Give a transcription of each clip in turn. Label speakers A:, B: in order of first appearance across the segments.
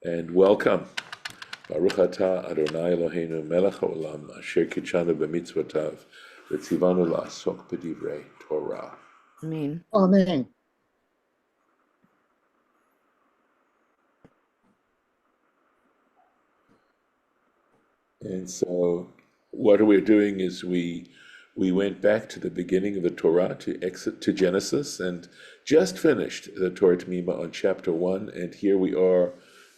A: and welcome. Baruch atah Adonai Eloheinu melech haolam asher kitshanu b'mitzvotav v'tzivanu la'asok b'divrei Torah.
B: Amen.
C: Amen.
A: And so what we're doing is we went back to the beginning of the Torah, to Genesis, and just finished the Torah Temimah on chapter 1, and here we are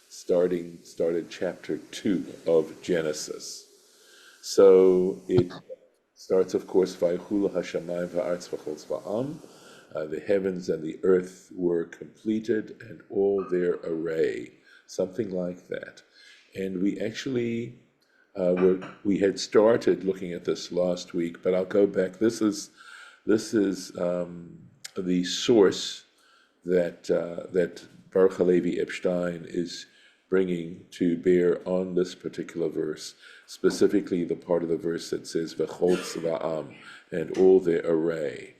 A: started chapter 2 of Genesis. So it starts, of course, Vaychulu hashamayim va'aretz v'chol tzva'am. The heavens and the earth were completed and all their array, something like that. And we actually we had started looking at this last week, but I'll go back. This is the source that Baruch Halevi Epstein is bringing to bear on this particular verse, specifically the part of the verse that says "V'chol tzva'am" and all their array.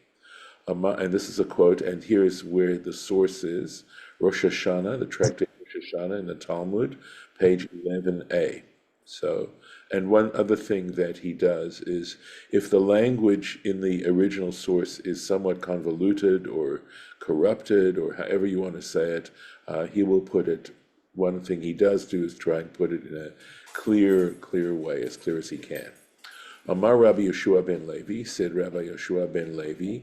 A: And this is a quote, and here is where the source is: Rosh Hashanah, the tractate Rosh Hashanah in the Talmud, page 11a. So, and one other thing that he does is, if the language in the original source is somewhat convoluted or corrupted, or however you want to say it, he will put it. One thing he does do is try and put it in a clear way, as clear as he can. Amar Rabbi Joshua ben Levi, said Rabbi Joshua ben Levi,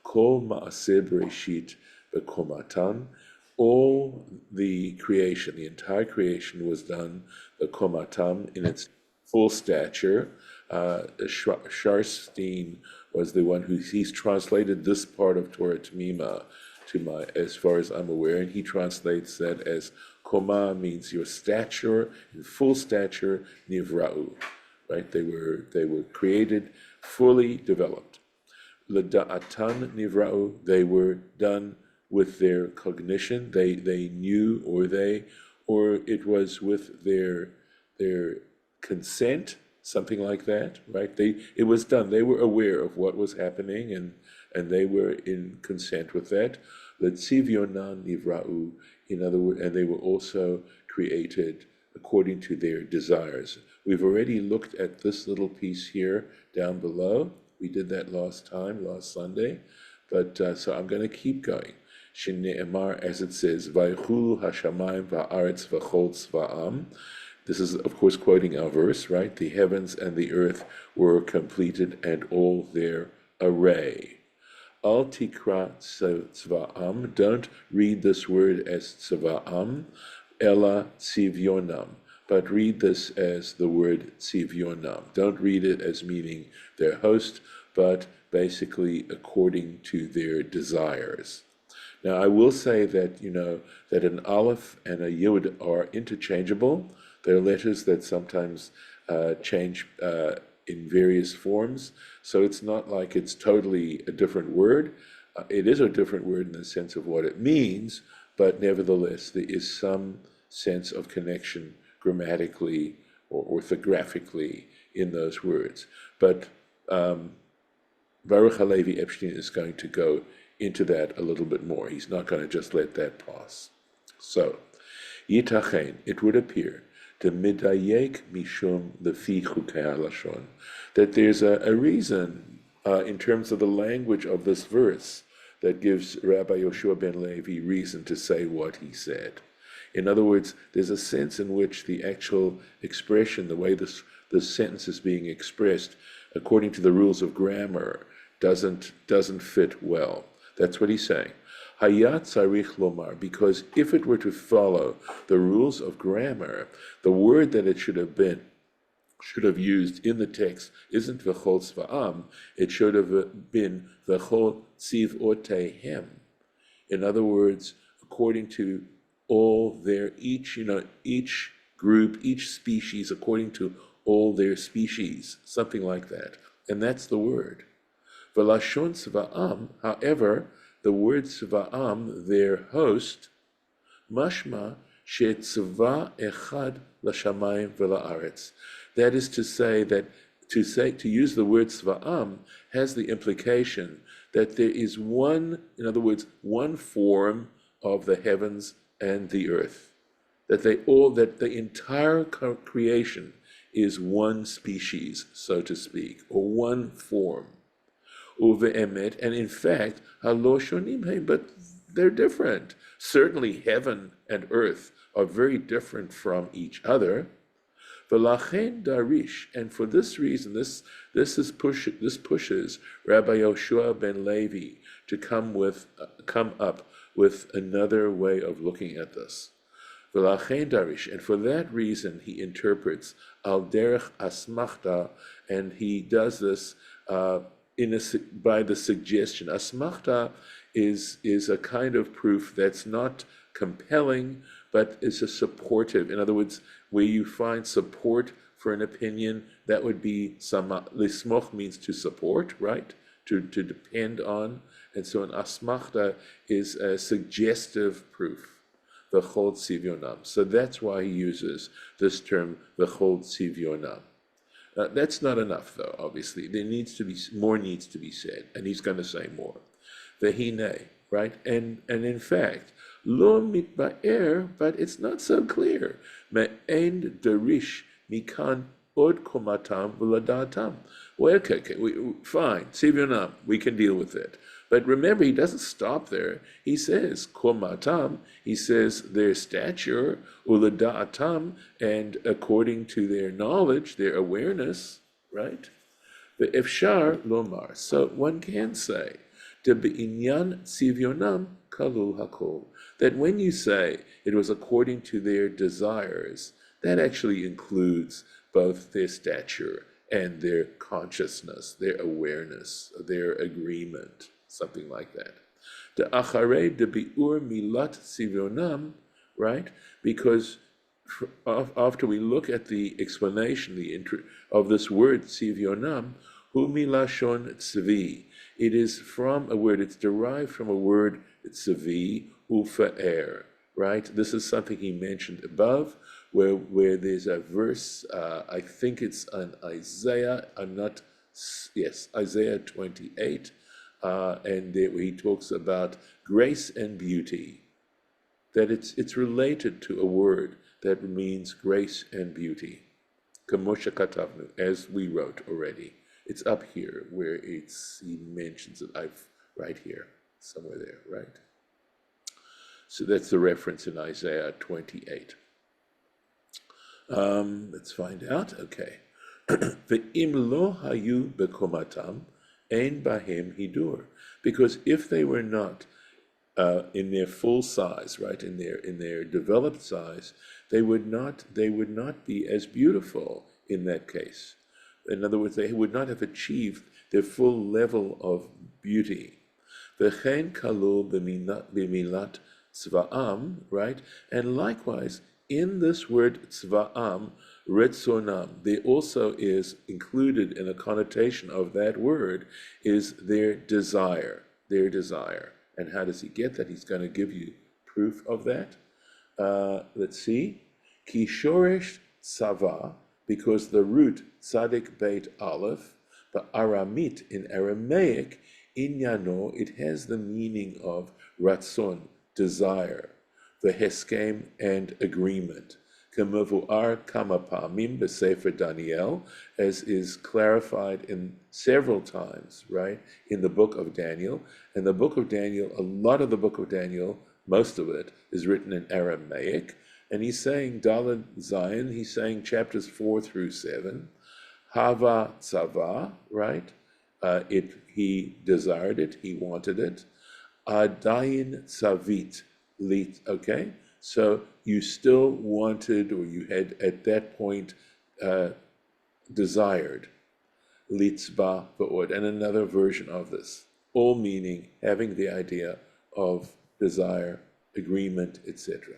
A: Kol ma'aseh bereshit b'komatan. All the creation, the entire creation was done, the komatam, in its full stature. Sharstein was the one he's translated this part of Torah Temimah as far as I'm aware, and he translates that as koma means your stature, in full stature, nivra'u, right? They were created, fully developed. L'da'atan nivra'u, they were done with their cognition, they knew, or it was with their consent, something like that, right? It was done. They were aware of what was happening, and they were in consent with that. L'tzivyonan nivra'u, in other words, and they were also created according to their desires. We've already looked at this little piece here down below. We did that last Sunday, but so I'm going to keep going. Shene'emar, as it says, Vaychulu hashamayim va'aretz v'chol tzva'am. This is, of course, quoting our verse, right? The heavens and the earth were completed and all their array. Al tikra tzva'am. Don't read this word as tzva'am, ela tzivyonam, but read this as the word tzivyonam. Don't read it as meaning their host, but basically according to their desires. Now, I will say that, that an aleph and a yud are interchangeable. They're letters that sometimes change in various forms. So it's not like it's totally a different word. It is a different word in the sense of what it means, but nevertheless, there is some sense of connection grammatically or orthographically in those words. But Baruch Halevi Epstein is going to go into that a little bit more. He's not going to just let that pass. So, Yitachen, it would appear, to midayek mishum lefi chukei halashon, that there's a reason in terms of the language of this verse that gives Rabbi Joshua ben Levi reason to say what he said. In other words, there's a sense in which the actual expression, the way this sentence is being expressed, according to the rules of grammar, doesn't fit well. That's what he's saying. Hayat tzarich lomar, because if it were to follow the rules of grammar, the word that it should have used in the text isn't v'chol tzva'am, it should have been v'chol tziv'otehem. In other words, according to all their, each group, each species, according to all their species, something like that. And that's the word. V'lashon tzva'am, however, the word tzva'am, their host, mashma she'tzva echad l'shamayim v'la'aretz. That is to say that to use the word tzva'am has the implication that there is one, in other words, one form of the heavens and the earth. that the entire creation is one species, so to speak, or one form. Uve'emet, and in fact, halo shonim he, but they're different. Certainly, heaven and earth are very different from each other. V'lachen darish, and for this reason, this pushes Rabbi Joshua ben Levi to come up with another way of looking at this. V'lachen darish, and for that reason, he interprets al derech asmachta, and he does this by the suggestion. Asmachta is a kind of proof that's not compelling, but is a supportive. In other words, where you find support for an opinion, that would be lismoch means to support, right? To depend on. And so an asmachta is a suggestive proof, the chod tzivionam. So that's why he uses this term, the chod tzivionam. That's not enough, though, obviously. More needs to be said, and he's going to say more. The hine, right? And in fact, lo mitba'er, but it's not so clear. Me'en derish mikan od komatam v'ladatam. Well, okay, fine, tzivionam, we can deal with it. But remember, he doesn't stop there. He says, komatam, he says their stature, ulada'atam, and according to their knowledge, their awareness, right? The efshar lomar. So one can say, de be'inyan tzivionam kalul hakol, that when you say it was according to their desires, that actually includes both their stature and their consciousness, their awareness, their agreement, something like that. The acharei de biur milat tzivionam, right? Because after we look at the explanation of this word tzivionam, hu milashon tzvi. It is from a word, it's derived from a word tzvi, ufa'er, right? This is something he mentioned above, where there's a verse, I think it's on Isaiah, Isaiah 28, and there where he talks about grace and beauty, that it's related to a word that means grace and beauty. Kamosha katavnu, as we wrote already. It's up here where he mentions it. Right here, somewhere there, right? So that's the reference in Isaiah 28. Let's find out. Okay. Ve'im lo hayu bekomatam ein bahem hidur, because if they were not in their full size, right, in their developed size, they would not be as beautiful in that case. In other words, they would not have achieved their full level of beauty. V'chein kalul b'milat tzva'am, right? And likewise, in this word tzva'am, retzonam, there also is included in a connotation of that word is their desire. And how does he get that? He's going to give you proof of that. Let's see. Ki shoresh tzava, because the root tzadik beit aleph, but aramit, in Aramaic, inyano, it has the meaning of ratzon, desire, v'heskem, and agreement. K'mevu'ar kama pa'amim b'sefer Daniel, as is clarified in several times, right, in the book of Daniel. And the book of Daniel, a lot of the book of Daniel, most of it, is written in Aramaic. And he's saying Daled Zion, he's saying chapters 4 through 7, Hava Tzava, right? He desired it, he wanted it. Adayin Tzavit, lit, okay? So you still wanted, or you had at that point desired, litzba v'od, and another version of this, all meaning having the idea of desire, agreement, etc.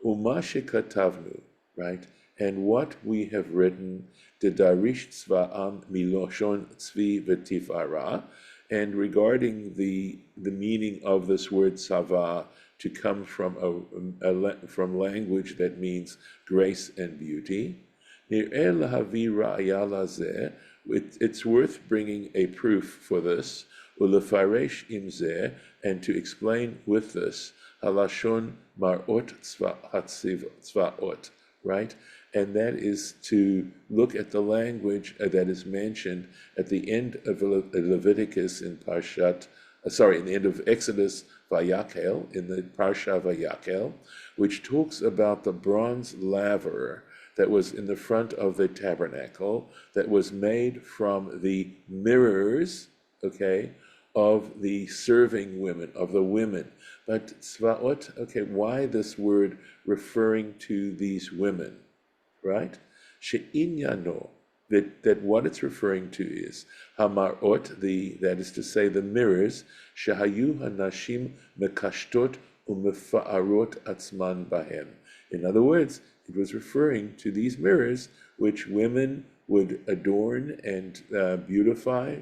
A: Umashe katavnu, right? And what we have written, the darish tzva'am miloshon tzvi v'tifara, and regarding the meaning of this word tzava to come from from language that means grace and beauty, nir'eh lahavi ra'aya lazeh, it's worth bringing a proof for this, ulefaresh im zeh, and to explain with this, halashon marot tzvaot, right? And that is to look at the language that is mentioned at the end of Leviticus in in the end of Exodus Vayakel, in the Parsha Vayakel, which talks about the bronze laver that was in the front of the tabernacle, that was made from the mirrors, okay, of the serving women, of the women. But tzvaot, okay, why this word referring to these women? Right? She'inyano, that what it's referring to is hamarot, that is to say the mirrors, shahayu hanashim mekashtot umefa'arot atzman bahem. In other words, it was referring to these mirrors which women would adorn and beautify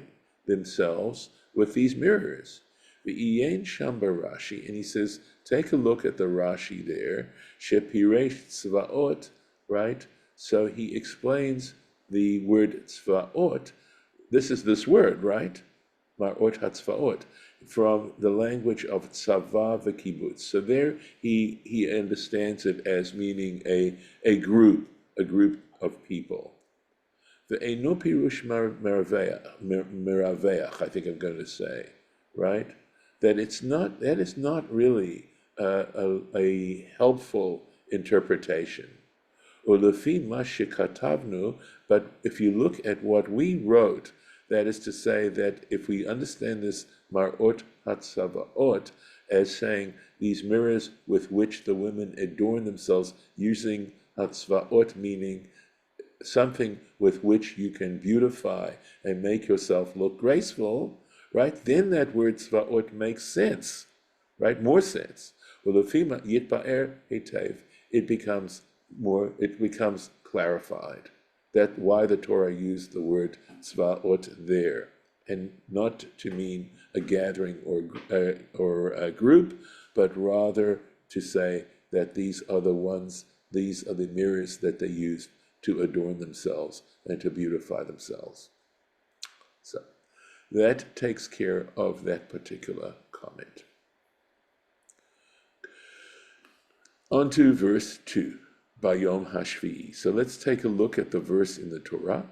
A: themselves with these mirrors. V'iyen sham Rashi, and he says, take a look at the Rashi there, shepiresh tzvaot, right? So he explains the word tzvaot. This is this word, right? Marot hatzvaot, from the language of tzava v'kibbutz. So there he understands it as meaning a group of people. The eino pirush meraveach, I think I'm going to say, right? That is not really a helpful interpretation. Ulefi ma shekatavnu, but if you look at what we wrote, that is to say that if we understand this marot hatzavaot as saying these mirrors with which the women adorn themselves, using hatzvaot meaning something with which you can beautify and make yourself look graceful, right? Then that word tzvaot makes sense, right? More sense. Ulefi ma yitba'er hetev, it becomes clarified. That's why the Torah used the word tzvaot there, and not to mean a gathering or a group, but rather to say that these are the mirrors that they used to adorn themselves and to beautify themselves. So that takes care of that particular comment. On to verse 2. Bayom Hashvi'i. So let's take a look at the verse in the Torah.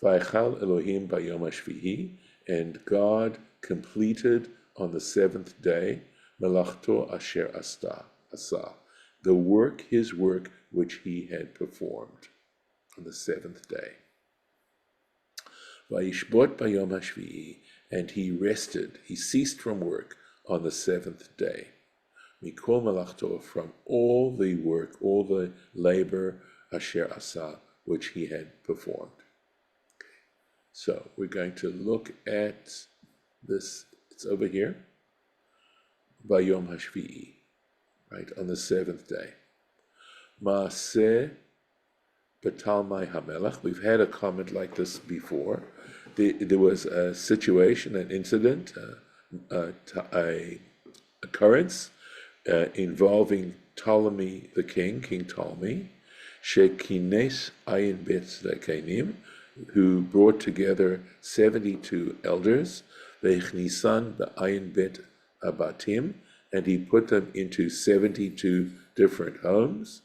A: Vaychal Elohim Bayom Hashvi'i, and God completed on the seventh day Melachto Asher Asa, his work which he had performed on the seventh day. Vayishbot Bayom Hashvi'i, and he rested, he ceased from work on the seventh day. Mikol Malachto, from all the work, all the labor, Asher Asa, which he had performed. Okay. So we're going to look at this, it's over here, Bayom Hashvi'i, right, on the seventh day. Maaseh Batalmai Hamelach, we've had a comment like this before. There was a situation, an incident, a occurrence, involving Ptolemy the king, King Ptolemy, Shekines Ayin Bet Tzedekainim, who brought together 72 elders, Veichnisan B'Ayin Bet Abatim, and he put them into 72 different homes.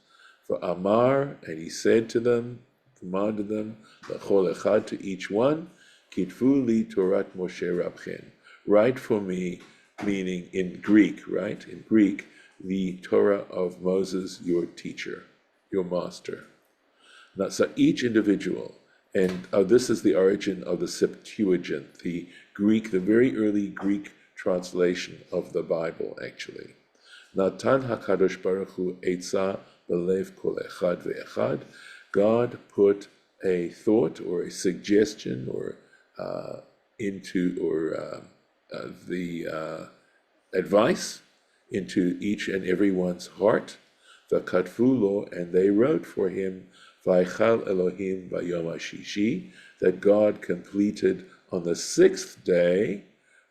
A: For Amar, and he said to them, commanded them, L'chol Echad, to each one, Kitvu li Torat Moshe Rabchen, write for me, meaning in Greek, right? In Greek, the Torah of Moses, your teacher, your master. Now, so each individual, and this is the origin of the Septuagint, the Greek, the very early Greek translation of the Bible, actually. Natan HaKadosh Baruch Hu Eitzah B'lev Kol Echad Ve'echad. God put a thought or a suggestion or the advice into each and everyone's heart. V'katvu lo, and they wrote for him, Vaychal Elohim Bayom HaShishi, that God completed on the sixth day,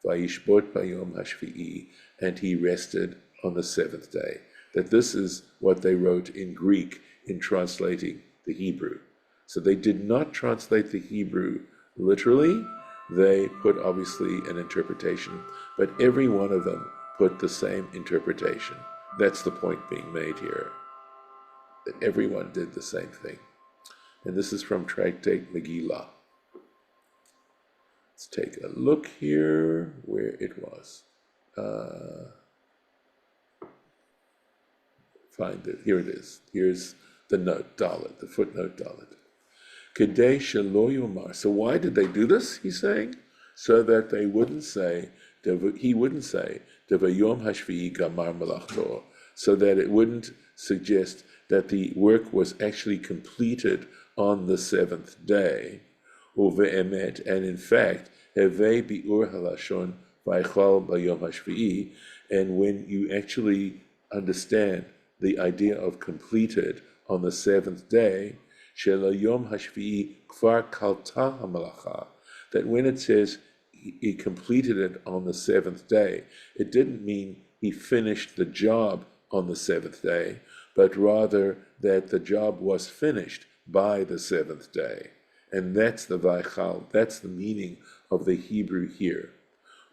A: Vayishbot Bayom HaShvi'i, and he rested on the seventh day. That this is what they wrote in Greek in translating the Hebrew. So they did not translate the Hebrew literally. They put obviously an interpretation, but every one of them put the same interpretation, That's the point being made here, that everyone did the same thing. And this is from Tractate Megillah. Let's take a look here where it was. Find it. Here it is. Here's the note, Dalet, the footnote Dalet. Kedei shelo yomar. So why did they do this, he's saying? So that they wouldn't say, he wouldn't say, Devayom hashvi'i gamar malachto, so that it wouldn't suggest that the work was actually completed on the seventh day, uve'emet, and in fact, hevei bi'ur halashon vaychal bayom hashvi'i, and when you actually understand the idea of completed on the seventh day, shelayom hashvi'i kvar kalta hamalacha, that when it says he completed it on the seventh day, it didn't mean he finished the job on the seventh day, but rather that the job was finished by the seventh day. And that's the vaychal, that's the meaning of the Hebrew here.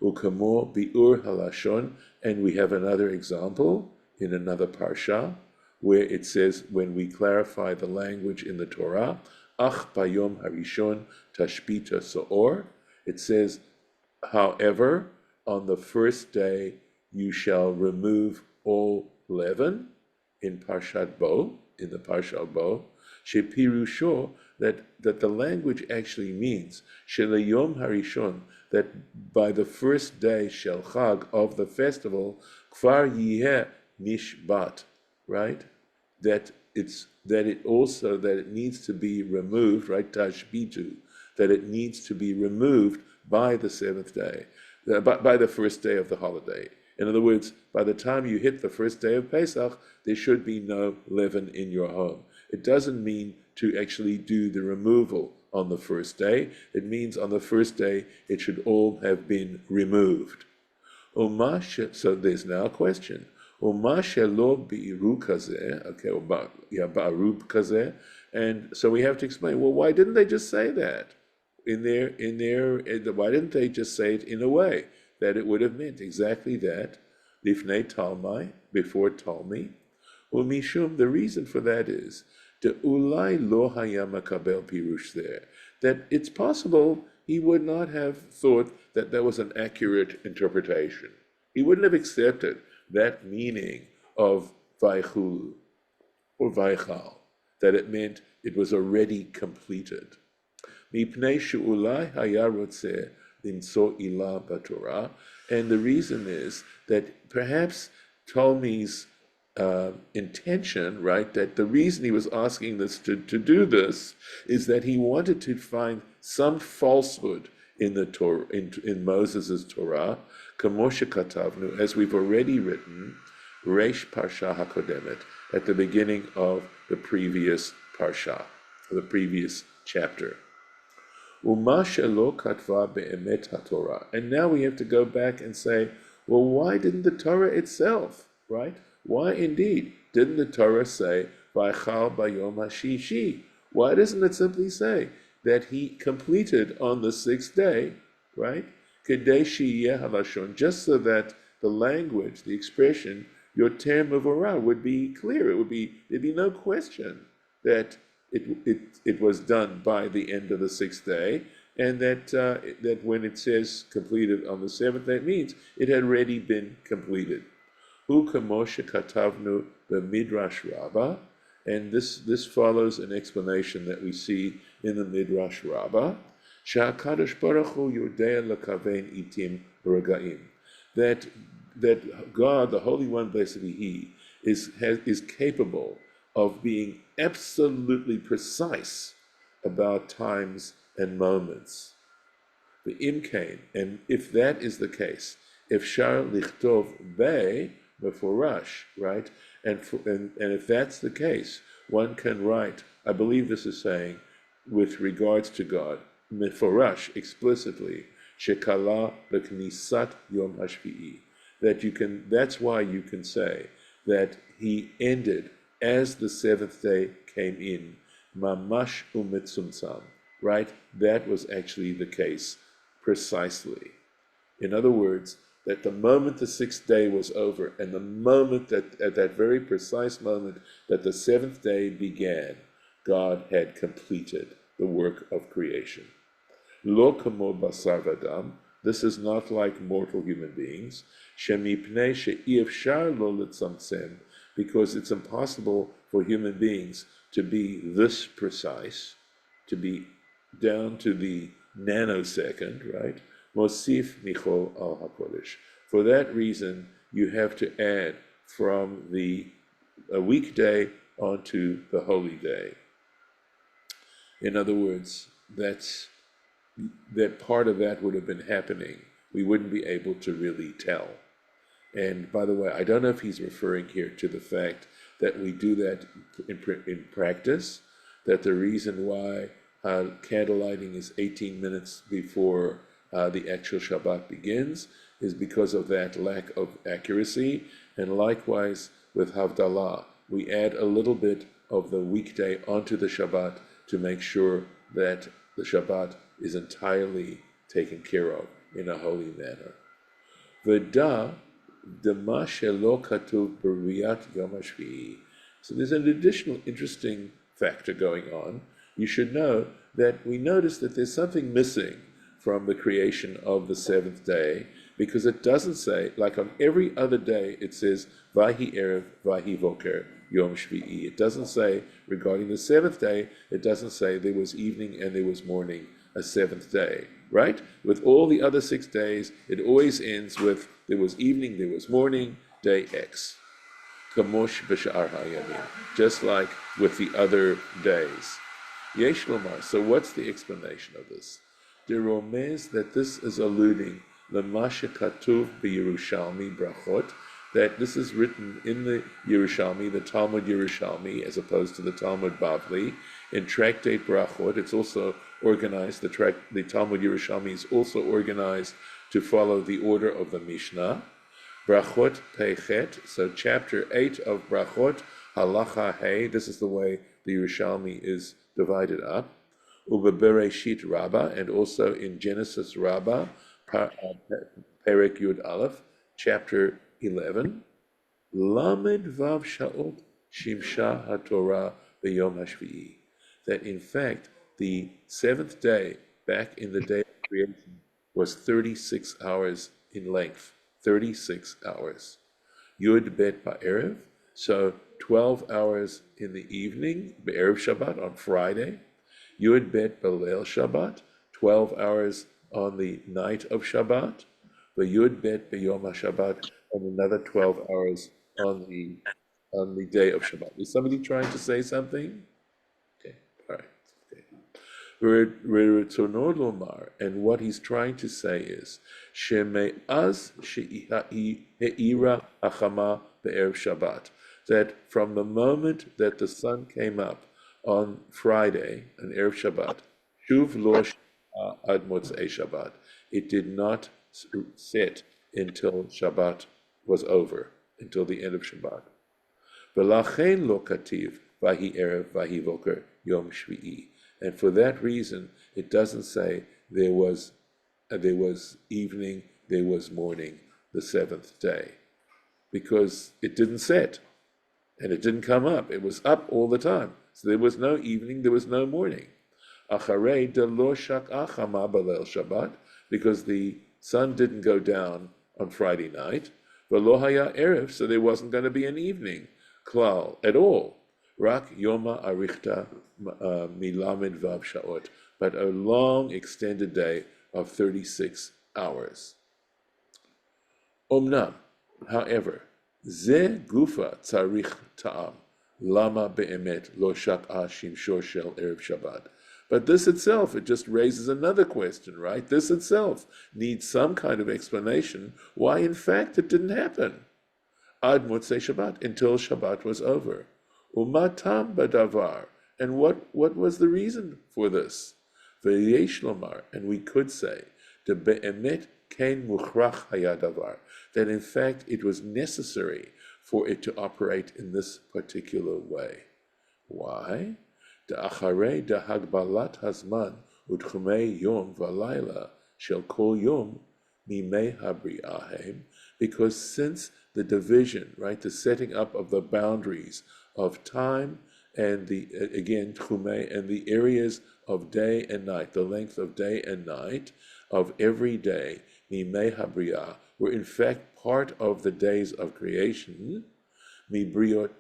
A: Ukamo bi'ur halashon, and we have another example in another parsha, where it says, when we clarify the language in the Torah, ach bayom harishon tashbita so'or, it says, however, on the first day you shall remove all leaven, in Parshat Bo, in the Parsha Bo, shepirusho, that the language actually means, shelayom harishon, that by the first day shel chag of the festival, kvar yiheh nishbat, right? That it needs to be removed, right? Tashbitu, that it needs to be removed by the seventh day, by the first day of the holiday. In other words, by the time you hit the first day of Pesach, there should be no leaven in your home. It doesn't mean to actually do the removal on the first day. It means on the first day it should all have been removed. So there's now a question. And so we have to explain, well, why didn't they just say that? Why didn't they just say it in a way that it would have meant exactly that, lifnei talmai, before Talmi? Umishum, the reason for that is, de ulai lo haya makabel pirush there, that it's possible he would not have thought that that was an accurate interpretation. He wouldn't have accepted that meaning of vaychulu, or vaychal, that it meant it was already completed. Mipnei she'ulai haya rotzeh limso ilah b'Torah, and the reason is that perhaps Ptolemy's intention, right, that the reason he was asking this to do this is that he wanted to find some falsehood in the Torah, in Moses' Torah, kamoshe katavnu, as we've already written, Reish Parsha HaKodemet, at the beginning of the previous Parsha, the previous chapter. Uma shelo katva be'emet haTorah. And now we have to go back and say, well, why didn't the Torah itself, right? Why indeed didn't the Torah say, Vaychal bayom hashishi? Why doesn't it simply say that he completed on the sixth day, right? Kedei sheyeh halashon, just so that the language, the expression, yoter mevorah, would be clear. There'd be no question that it was done by the end of the sixth day, and that when it says completed on the seventh day, it means it had already been completed. Hu kamoshe katavnu b'midrash Rabbah, and this follows an explanation that we see in the Midrash Rabbah. Sha'akadosh Baruch Hu yodea lekavein itim b'regaim, that God, the Holy One, blessed be He, is capable of being absolutely precise about times and moments. The imkain, and if that is the case, if shar lichtov be meforash, right, and if that's the case, one can write. I believe this is saying, with regards to God, meforash, explicitly, shekala beknisat yom hashvi'i, that you can. That's why you can say that he ended as the seventh day came in, mamash umetzumtzam, right? That was actually the case, precisely. In other words, that the moment the sixth day was over, and the moment that, at that very precise moment that the seventh day began, God had completed the work of creation. Lo kamo basar v'adam, this is not like mortal human beings, shemipnei she'ifshar lo litzamtzem, because it's impossible for human beings to be this precise, to be down to the nanosecond, right? Mosif michol al hakodesh. For that reason, you have to add from a weekday onto the holy day. In other words, that part of that would have been happening. We wouldn't be able to really tell. And by the way, I don't know if he's referring here to the fact that we do that in practice, that the reason why candle lighting is 18 minutes before the actual Shabbat begins is because of that lack of accuracy. And likewise with Havdalah, we add a little bit of the weekday onto the Shabbat to make sure that the Shabbat is entirely taken care of in a holy manner. V'da dema shelo katuv b'riyat yom hashvi'i. So there's an additional interesting factor going on. You should know that we notice that there's something missing from the creation of the seventh day, because it doesn't say, like on every other day, it says, Vahi Erev, Vahi Voker, Yom Shvi'i. It doesn't say, regarding the seventh day, it doesn't say there was evening and there was morning, a seventh day, right? With all the other 6 days, it always ends with, there was evening, there was morning, day X. Kamosh b'sha'ar ha'yamim, just like with the other days. Yesh lomar, so what's the explanation of this? The Romez, that this is alluding lema shekatuv b'Yerushalmi brachot, that this is written in the Yerushalmi, the Talmud Yerushalmi, as opposed to the Talmud Bavli, in Tractate Brachot. It's also organized, the Talmud Yerushalmi is also organized to follow the order of the Mishnah. Brachot Peichet, so chapter 8 of Brachot, Halacha Hey, this is the way the Yerushalmi is divided up. Ubebereshit Rabbah, and also in Genesis Rabbah, Perek Yud Aleph, chapter 11. Lamed Vav Sha'ot Shimsha HaTorah B'Yom HaShvi'i. That in fact, the seventh day, back in the day of creation, was 36 hours in length. 36 hours. Yud Bet Ba'erev, so 12 hours in the evening, B'erev Shabbat, on Friday. Yud Bet B'leil Shabbat, 12 hours on the night of Shabbat. Yud Bet B'yom HaShabbat, and another 12 hours on the day of Shabbat. Is somebody trying to say something? Okay, all right. Okay. And what he's trying to say is, Sheme'az she'ira achama be'erev Shabbat, that from the moment that the sun came up on Friday, on Erev Shabbat, Shuv lo ad motzei Shabbat, it did not set until Shabbat was over, until the end of Shabbat. V'lachein lo kativ vahi erev vahi voker yom shvi'i. And for that reason, it doesn't say there was evening, there was morning, the seventh day, because it didn't set, and it didn't come up. It was up all the time. So there was no evening, there was no morning. Acharei de lo shak'acha ma b'leil Shabbat, because the sun didn't go down on Friday night. V'lo haya erev, so there wasn't going to be an evening, klal, at all. Rak yoma arichta milamed vav shaot, but a long extended day of 36 hours. Omnam, however, ze gufa tzarich ta'am, lama be'emet lo shak'a shimsho shel erev Shabbat. But this itself, it just raises another question, right? This itself needs some kind of explanation why, in fact, it didn't happen. Ad motzei Shabbat, until Shabbat was over. Umatam badavar, and what was the reason for this? V'yesh lomar, and we could say, de be'emet kein muchrach hayadavar, that in fact it was necessary for it to operate in this particular way. Why? De'acharei dehagbalat hazman utchumei yom v'layla shel kol yom mimei habriahem, because since the division, right, the setting up of the boundaries of time and the, again, tchumei, and the areas of day and night, the length of day and night of every day, mimei habriah, were in fact part of the days of creation, mivriotav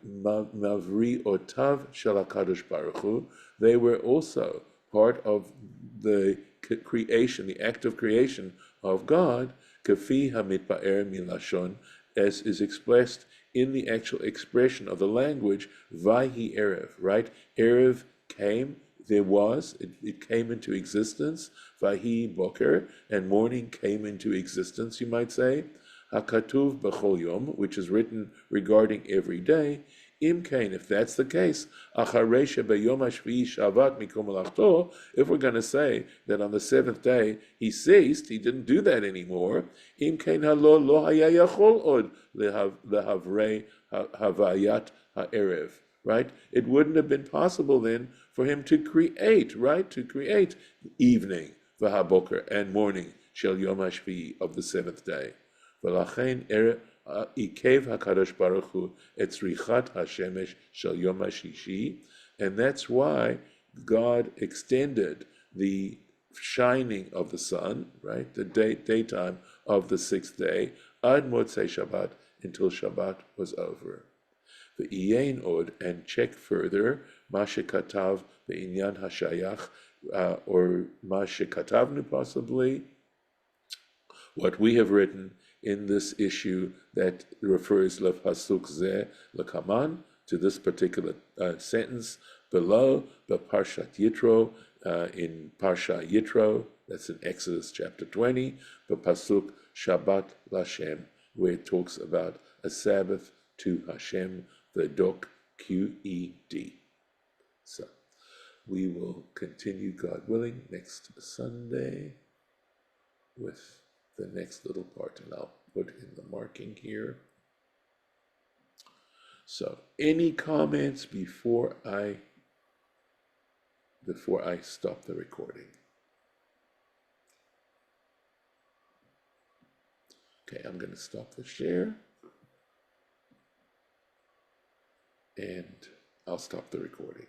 A: shel HaKadosh Baruch Hu, they were also part of the creation, the act of creation of God, kafi hamitba'er milashon, as is expressed in the actual expression of the language, Vahi Erev, right? Erev came, there was, it came into existence, Vahi Boker, and morning came into existence, you might say. HaKatuv B'chol Yom, which is written regarding every day. Im Kain, if that's the case, Acharei Shebeyom HaShvi'i Shavat Mikom Melachto, if we're going to say that on the seventh day he ceased, he didn't do that anymore, Im Kain Halo Lo Haya Yachol Od Lehavrei Havayat HaErev, right? It wouldn't have been possible then for him to create, right? To create evening, V'haboker, and morning, Shel Yom HaShvi'i, of the seventh day. V'lachein Ikev HaKadosh Baruch Hu et tzrichat HaShemesh Shel Yom HaShishi, and that's why God extended the shining of the sun, right, the daytime of the sixth day, ad Motzei Shabbat, until Shabbat was over. V'Iyein od, and check further, Ma shekatav be'inyan hashayach, or Ma shekatavnu, possibly, what we have written in this issue that refers lepasuk zeh lekaman, to this particular sentence below, the Parshat Yitro, in Parsha Yitro, that's in Exodus chapter 20, the pasuk Shabbat Lashem, where it talks about a Sabbath to Hashem, the Dok QED. So we will continue, God willing, next Sunday with the next little part, and I'll put in the marking here. So, any comments before I stop the recording? Okay, I'm going to stop the share, and I'll stop the recording.